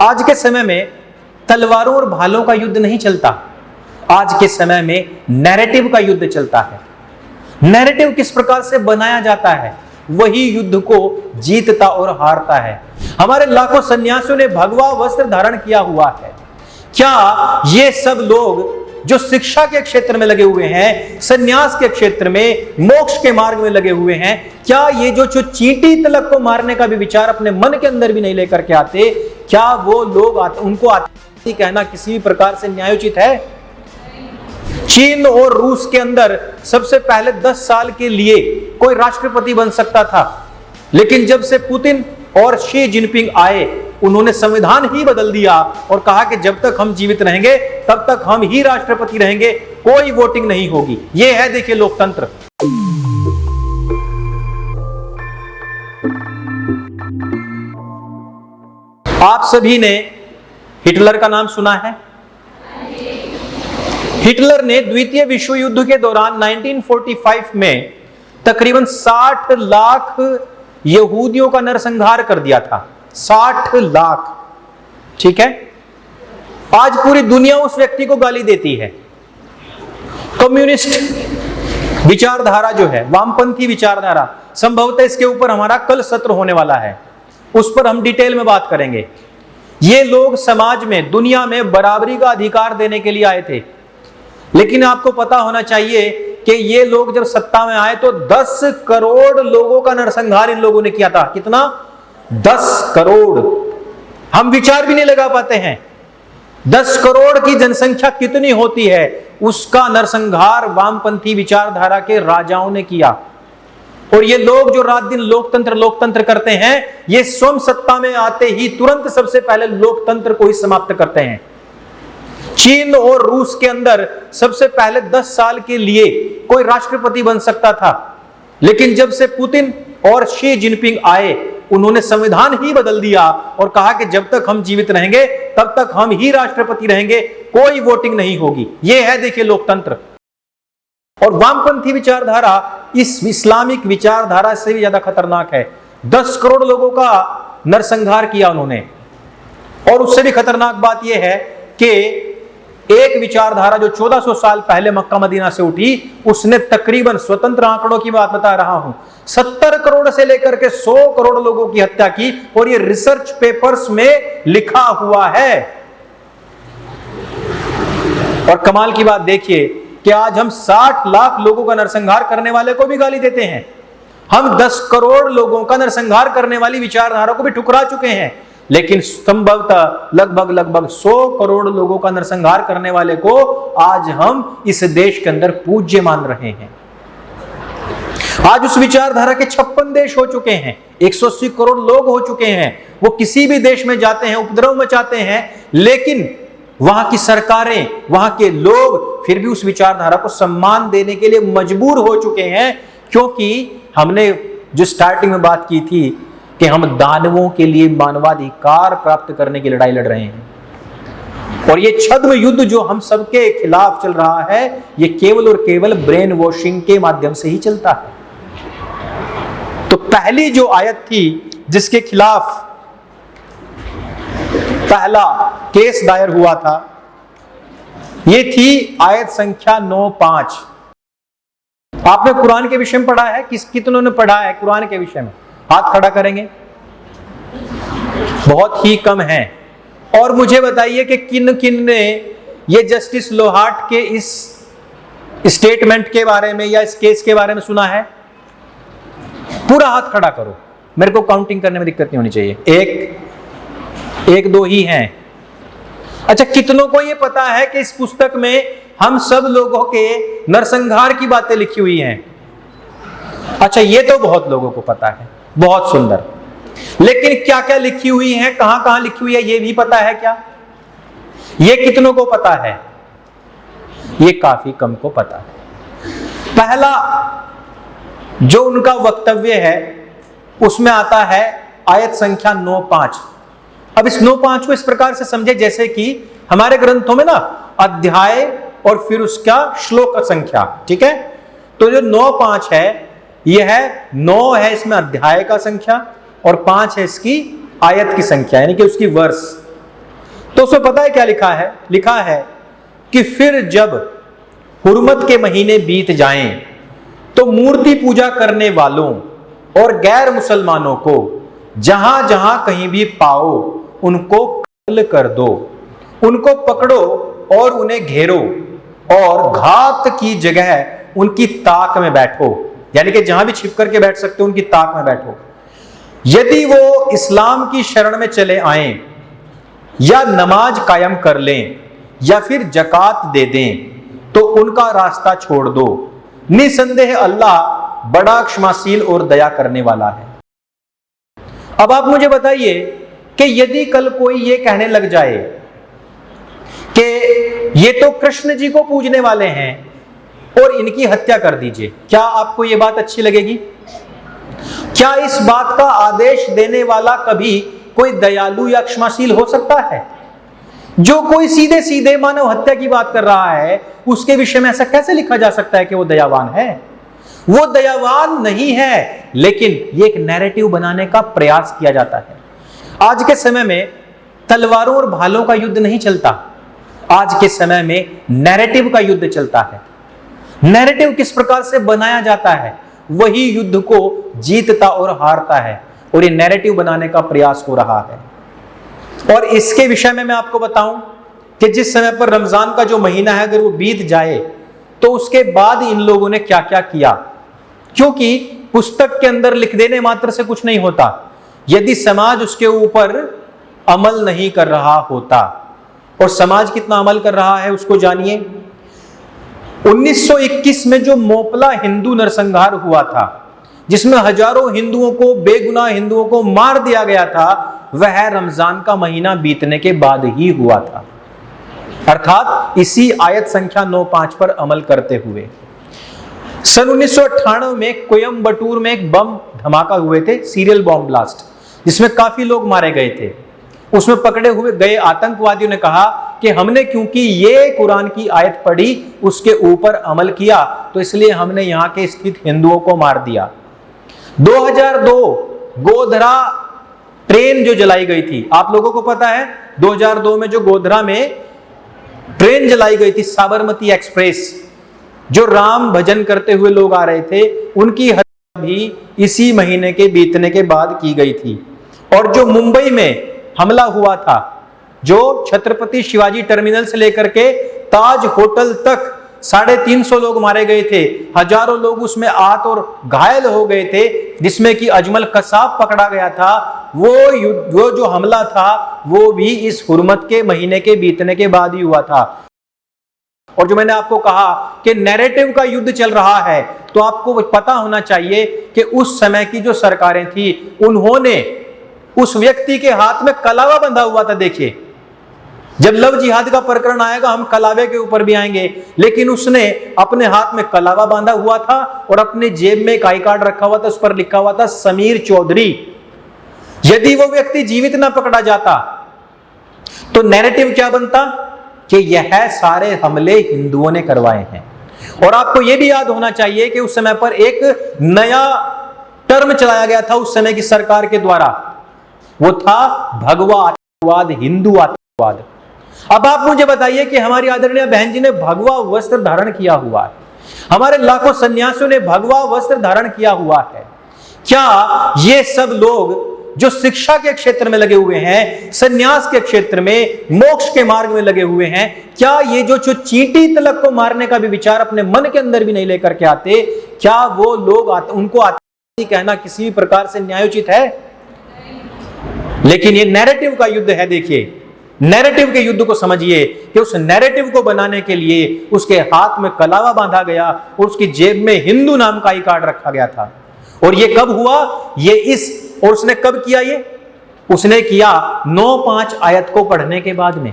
आज के समय में तलवारों और भालों का युद्ध नहीं चलता, आज के समय में नैरेटिव का युद्ध चलता है। नैरेटिव किस प्रकार से बनाया जाता है, वही युद्ध को जीतता और हारता है। हमारे लाखों सन्यासियों ने भगवा वस्त्र धारण किया हुआ है। क्या ये सब लोग जो शिक्षा के क्षेत्र में लगे हुए हैं, सन्यास के क्षेत्र में, मोक्ष के मार्ग में लगे हुए हैं, क्या ये जो चींटी तिलक को मारने का भी विचार अपने मन के अंदर भी नहीं लेकर के आते, क्या वो लोग उनको आतंकी कहना किसी भी प्रकार से न्यायोचित है? चीन और रूस के अंदर सबसे पहले 10 साल के लिए कोई राष्ट्रपति बन सकता था, लेकिन जब से पुतिन और शी जिनपिंग आए, उन्होंने संविधान ही बदल दिया और कहा कि जब तक हम जीवित रहेंगे तब तक हम ही राष्ट्रपति रहेंगे, कोई वोटिंग नहीं होगी। यह है देखिए लोकतंत्र। आप सभी ने हिटलर का नाम सुना है। हिटलर ने द्वितीय विश्व युद्ध के दौरान 1945 में तकरीबन 60 लाख यहूदियों का नरसंहार कर दिया था। 60 लाख, ठीक है। आज पूरी दुनिया उस व्यक्ति को गाली देती है। कम्युनिस्ट विचारधारा जो है, वामपंथी विचारधारा, संभवतः इसके ऊपर हमारा कल सत्र होने वाला है, उस पर हम डिटेल में बात करेंगे। ये लोग समाज में, दुनिया में बराबरी का अधिकार देने के लिए आए थे, लेकिन आपको पता होना चाहिए कि ये लोग जब सत्ता में आए तो 10 करोड़ लोगों का नरसंहार इन लोगों ने किया था। कितना? 10 करोड़। हम विचार भी नहीं लगा पाते हैं 10 करोड़ की जनसंख्या कितनी होती है, उसका नरसंहार वामपंथी विचारधारा के राजाओं ने किया। और ये लोग जो रात दिन लोकतंत्र लोकतंत्र करते हैं, ये स्वयं सत्ता में आते ही तुरंत सबसे पहले लोकतंत्र को ही समाप्त करते हैं। चीन और रूस के अंदर सबसे पहले 10 साल के लिए कोई राष्ट्रपति बन सकता था, लेकिन जब से पुतिन और शी जिनपिंग आए, उन्होंने संविधान ही बदल दिया और कहा कि जब तक हम जीवित रहेंगे तब तक हम ही राष्ट्रपति रहेंगे, कोई वोटिंग नहीं होगी। यह है देखिए लोकतंत्र। और वामपंथी विचारधारा इस इस्लामिक विचारधारा से भी ज्यादा खतरनाक है। 10 करोड़ लोगों का नरसंहार किया उन्होंने। और उससे भी खतरनाक बात यह है कि एक विचारधारा जो 1400 साल पहले मक्का मदीना से उठी, उसने तकरीबन, स्वतंत्र आंकड़ों की बात बता रहा हूं, 70 करोड़ से लेकर के 100 करोड़ लोगों की हत्या की। और ये रिसर्च पेपर्स में लिखा हुआ है। और कमाल की बात देखिए कि आज हम 60 लाख लोगों का नरसंहार करने वाले को भी गाली देते हैं। हम 10 करोड़ लोगों का नरसंहार करने वाली विचारधारा को भी ठुकरा चुके हैं, लेकिन संभवतः लगभग 100 करोड़ लोगों का नरसंहार करने वाले को आज हम इस देश के अंदर पूज्य मान रहे हैं। आज उस विचारधारा के 56 देश हो चुके हैं, 180 करोड़ लोग हो चुके हैं। वो किसी भी देश में जाते हैं, उपद्रव मचाते हैं, लेकिन वहां की सरकारें, वहां के लोग फिर भी उस विचारधारा को सम्मान देने के लिए मजबूर हो चुके हैं, क्योंकि हमने जो स्टार्टिंग में बात की थी कि हम दानवों के लिए मानवाधिकार प्राप्त करने की लड़ाई लड़ रहे हैं। और ये छद्म युद्ध जो हम सबके खिलाफ चल रहा है, ये केवल और केवल ब्रेन वॉशिंग के माध्यम से ही चलता है। तो पहली जो आयत थी जिसके खिलाफ पहला केस दायर हुआ था, ये थी आयत संख्या 9:5। आपने कुरान के विषय में पढ़ा है? कितनों ने पढ़ा है कुरान के विषय में? हाथ खड़ा करेंगे। बहुत ही कम हैं। और मुझे बताइए कि किन किन ने ये जस्टिस लोहाट के इस स्टेटमेंट के बारे में या इस केस के बारे में सुना है? पूरा हाथ खड़ा करो, मेरे को काउंटिंग करने में दिक्कत नहीं होनी चाहिए। एक दो ही हैं। अच्छा, कितनों को ये पता है कि इस पुस्तक में हम सब लोगों के नरसंहार की बातें लिखी हुई हैं? अच्छा, ये तो बहुत लोगों को पता है, बहुत सुंदर। लेकिन क्या क्या लिखी हुई है, कहां कहां लिखी हुई है, ये भी पता है क्या? ये कितनों को पता है? ये काफी कम को पता है। पहला जो उनका वक्तव्य है उसमें आता है आयत संख्या 9:5। अब इस 9:5 को इस प्रकार से समझे जैसे कि हमारे ग्रंथों में ना अध्याय और फिर उसका श्लोक संख्या, ठीक है? तो जो 9:5 है, यह है 9 है इसमें अध्याय का संख्या और 5 है इसकी आयत की संख्या, यानी कि उसकी वर्ष। तो उसमें पता है क्या लिखा है? लिखा है कि फिर जब हुर्मत के महीने बीत जाएं तो मूर्ति पूजा करने वालों और गैर मुसलमानों को जहां जहां कहीं भी पाओ उनको कत्ल कर दो, उनको पकड़ो और उन्हें घेरो और घात की जगह उनकी ताक में बैठो, यानी कि जहां भी छिप करके बैठ सकते हो उनकी ताक में बैठो। यदि वो इस्लाम की शरण में चले आए या नमाज कायम कर लें या फिर जकात दे दें तो उनका रास्ता छोड़ दो। निसंदेह अल्लाह बड़ा क्षमाशील और दया करने वाला है। अब आप मुझे बताइए कि यदि कल कोई ये कहने लग जाए कि ये तो कृष्ण जी को पूजने वाले हैं और इनकी हत्या कर दीजिए, क्या आपको ये बात अच्छी लगेगी? क्या इस बात का आदेश देने वाला कभी कोई दयालु या क्षमाशील हो सकता है? जो कोई सीधे सीधे मानव हत्या की बात कर रहा है उसके विषय में ऐसा कैसे लिखा जा सकता है कि वो दयावान है? वो दयावान नहीं है, लेकिन ये एक नैरेटिव बनाने का प्रयास किया जाता है। आज के समय में तलवारों और भालों का युद्ध नहीं चलता, आज के समय में नैरेटिव का युद्ध चलता है। नैरेटिव किस प्रकार से बनाया जाता है वही युद्ध को जीतता और हारता है, और ये नैरेटिव बनाने का प्रयास हो रहा है। और इसके विषय में मैं आपको बताऊं कि जिस समय पर रमजान का जो महीना है अगर वो बीत जाए तो उसके बाद इन लोगों ने क्या क्या किया, क्योंकि पुस्तक के अंदर लिख देने मात्र से कुछ नहीं होता, यदि समाज उसके ऊपर अमल नहीं कर रहा होता। और समाज कितना अमल कर रहा है उसको जानिए। 1921 में जो मोपला हिंदू नरसंहार हुआ था जिसमें हजारों हिंदुओं को, बेगुनाह हिंदुओं को मार दिया गया था, वह रमजान का महीना बीतने के बाद ही हुआ था, अर्थात इसी आयत संख्या 95 पर अमल करते हुए। सन 1998 में कोयम्बटूर में एक बम धमाका हुए थे, सीरियल बॉम्ब ब्लास्ट, जिसमें काफी लोग मारे गए थे। उसमें पकड़े हुए गए आतंकवादियों ने कहा कि हमने क्योंकि ये कुरान की आयत पढ़ी उसके ऊपर अमल किया तो इसलिए हमने यहाँ के स्थित हिंदुओं को मार दिया। 2002 गोधरा ट्रेन जो जलाई गई थी, आप लोगों को पता है 2002 में जो गोधरा में ट्रेन जलाई गई थी, साबरमती एक्सप्रेस, जो राम भजन करते हुए लोग आ रहे थे, उनकी हत्या भी इसी महीने के बीतने के बाद की गई थी। और जो मुंबई में हमला हुआ था, जो छत्रपति शिवाजी टर्मिनल से लेकर के ताज होटल तक 350 लोग मारे गए थे, हजारों लोग उसमें आहत और घायल हो गए थे, जिसमें कि अजमल कसाब पकड़ा गया था, वो जो हमला था वो भी इस हुर्मत के महीने के बीतने के बाद ही हुआ था। और जो मैंने आपको कहा कि नैरेटिव का युद्ध चल रहा है, तो आपको पता होना चाहिए कि उस समय की जो सरकारें थी उन्होंने उस व्यक्ति के हाथ में कलावा बंधा हुआ था। देखिए, जब लव जिहाद का प्रकरण आएगा हम कलावे के ऊपर भी आएंगे, लेकिन उसने अपने हाथ में कलावा बांधा हुआ था और अपने जेब में एक आई कार्ड रखा हुआ था, उस पर लिखा हुआ था समीर चौधरी। यदि वो व्यक्ति जीवित ना पकड़ा जाता तो नैरेटिव क्या बनता कि यह सारे हमले हिंदुओं ने करवाए हैं। और आपको यह भी याद होना चाहिए कि उस समय पर एक नया टर्म चलाया गया था उस समय की सरकार के द्वारा, वो था भगवा आतंकवाद, हिंदू आतंकवाद। अब आप मुझे बताइए कि हमारी आदरणीय बहन जी ने भगवा वस्त्र धारण किया हुआ है, हमारे लाखों सन्यासियों ने भगवा वस्त्र धारण किया हुआ है। क्या ये सब लोग जो शिक्षा के क्षेत्र में लगे हुए हैं, सन्यास के क्षेत्र में, मोक्ष के मार्ग में लगे हुए हैं, क्या ये जो चींटी तलक को मारने का भी विचार अपने मन के अंदर भी नहीं लेकर के आते, क्या वो लोग उनको आतंकवादी कहना किसी भी प्रकार से न्यायोचित है? लेकिन ये नैरेटिव का युद्ध है। देखिए, नैरेटिव के युद्ध को समझिए कि उस नैरेटिव को बनाने के लिए उसके हाथ में कलावा बांधा गया और उसकी जेब में हिंदू नाम का आई कार्ड रखा गया था। और ये कब हुआ? और उसने कब किया? ये उसने किया 9-5 आयत को पढ़ने के बाद में।